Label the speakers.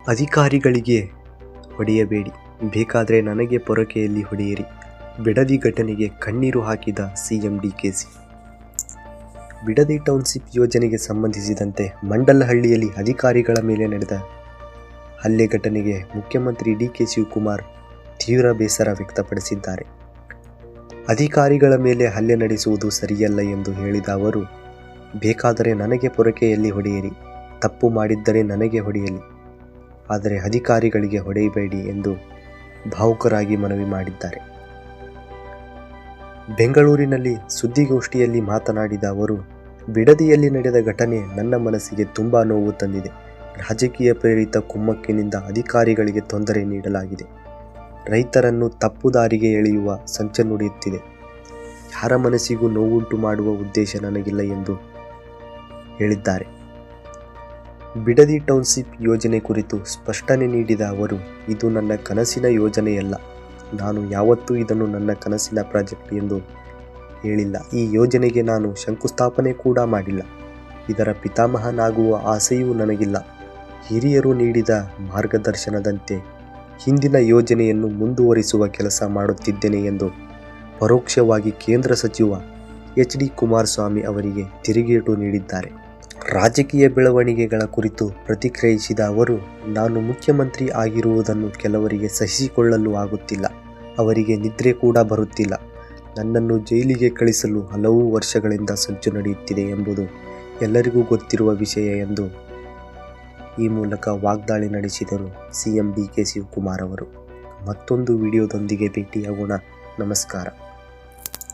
Speaker 1: ಅಧಿಕಾರಿಗಳಿಗೆ ಹೊಡೆಯಬೇಡಿ, ಬೇಕಾದರೆ ನನಗೆ ಪೊರಕೆಯಲ್ಲಿ ಹೊಡೆಯಿರಿ. ಬಿಡದಿ ಘಟನೆಗೆ ಕಣ್ಣೀರು ಹಾಕಿದ ಸಿಎಂ ಡಿಕೆಶಿ. ಬಿಡದಿ ಟೌನ್ಶಿಪ್ ಯೋಜನೆಗೆ ಸಂಬಂಧಿಸಿದಂತೆ ಮಂಡಲಹಳ್ಳಿಯಲ್ಲಿ ಅಧಿಕಾರಿಗಳ ಮೇಲೆ ನಡೆದ ಹಲ್ಲೆ ಘಟನೆಗೆ ಮುಖ್ಯಮಂತ್ರಿ ಡಿಕೆ ಶಿವಕುಮಾರ್ ತೀವ್ರ ಬೇಸರ ವ್ಯಕ್ತಪಡಿಸಿದ್ದಾರೆ. ಅಧಿಕಾರಿಗಳ ಮೇಲೆ ಹಲ್ಲೆ ನಡೆಸುವುದು ಸರಿಯಲ್ಲ ಎಂದು ಹೇಳಿದ ಅವರು, ಬೇಕಾದರೆ ನನಗೆ ಪೊರಕೆಯಲ್ಲಿ ಹೊಡೆಯಿರಿ, ತಪ್ಪು ಮಾಡಿದ್ದರೆ ನನಗೆ ಹೊಡೆಯಲಿ, ಆದರೆ ಅಧಿಕಾರಿಗಳಿಗೆ ಹೊಡೆಯಬೇಡಿ ಎಂದು ಭಾವುಕರಾಗಿ ಮನವಿ ಮಾಡಿದ್ದಾರೆ. ಬೆಂಗಳೂರಿನಲ್ಲಿ ಸುದ್ದಿಗೋಷ್ಠಿಯಲ್ಲಿ ಮಾತನಾಡಿದ ಅವರು, ಬಿಡದಿಯಲ್ಲಿ ನಡೆದ ಘಟನೆ ನನ್ನ ಮನಸ್ಸಿಗೆ ತುಂಬಾ ನೋವು ತಂದಿದೆ. ರಾಜಕೀಯ ಪ್ರೇರಿತ ಕುಮ್ಮಕ್ಕಿನಿಂದ ಅಧಿಕಾರಿಗಳಿಗೆ ತೊಂದರೆ ನೀಡಲಾಗಿದೆ. ರೈತರನ್ನು ತಪ್ಪು ದಾರಿಗೆ ಎಳೆಯುವ ಸಂಚು ನಡೆಯುತ್ತಿದೆ. ಯಾರ ಮನಸ್ಸಿಗೂ ನೋವುಂಟು ಮಾಡುವ ಉದ್ದೇಶ ನನಗಿಲ್ಲ ಎಂದು ಹೇಳಿದ್ದಾರೆ. ಬಿಡದಿ ಟೌನ್ಶಿಪ್ ಯೋಜನೆ ಕುರಿತು ಸ್ಪಷ್ಟನೆ ನೀಡಿದ ಅವರು, ಇದು ನನ್ನ ಕನಸಿನ ಯೋಜನೆಯಲ್ಲ. ನಾನು ಯಾವತ್ತೂ ಇದನ್ನು ನನ್ನ ಕನಸಿನ ಪ್ರಾಜೆಕ್ಟ್ ಎಂದು ಹೇಳಿಲ್ಲ. ಈ ಯೋಜನೆಗೆ ನಾನು ಶಂಕುಸ್ಥಾಪನೆ ಕೂಡ ಮಾಡಿಲ್ಲ. ಇದರ ಪಿತಾಮಹನಾಗುವ ಆಸೆಯೂ ನನಗಿಲ್ಲ. ಹಿರಿಯರು ನೀಡಿದ ಮಾರ್ಗದರ್ಶನದಂತೆ ಹಿಂದಿನ ಯೋಜನೆಯನ್ನು ಮುಂದುವರಿಸುವ ಕೆಲಸ ಮಾಡುತ್ತಿದ್ದೇನೆ ಎಂದು ಪರೋಕ್ಷವಾಗಿ ಕೇಂದ್ರ ಸಚಿವ ಎಚ್.ಡಿ. ಕುಮಾರಸ್ವಾಮಿ ಅವರಿಗೆ ತಿರುಗೇಟು ನೀಡಿದ್ದಾರೆ. ರಾಜಕೀಯ ಬೆಳವಣಿಗೆಗಳ ಕುರಿತು ಪ್ರತಿಕ್ರಿಯಿಸಿದ ಅವರು, ನಾನು ಮುಖ್ಯಮಂತ್ರಿ ಆಗಿರುವುದನ್ನು ಕೆಲವರಿಗೆ ಸಹಿಸಿಕೊಳ್ಳಲು ಆಗುತ್ತಿಲ್ಲ. ಅವರಿಗೆ ನಿದ್ರೆ ಕೂಡ ಬರುತ್ತಿಲ್ಲ. ನನ್ನನ್ನು ಜೈಲಿಗೆ ಕಳಿಸಲು ಹಲವು ವರ್ಷಗಳಿಂದ ಸಂಚು ನಡೆಯುತ್ತಿದೆ ಎಂಬುದು ಎಲ್ಲರಿಗೂ ಗೊತ್ತಿರುವ ವಿಷಯ ಎಂದು ಈ ಮೂಲಕ ವಾಗ್ದಾಳಿ ನಡೆಸಿದರು ಸಿಎಂ ಡಿಕೆ ಶಿವಕುಮಾರ್ ಅವರು. ಮತ್ತೊಂದು ವಿಡಿಯೋದೊಂದಿಗೆ ಭೇಟಿಯಾಗೋಣ. ನಮಸ್ಕಾರ.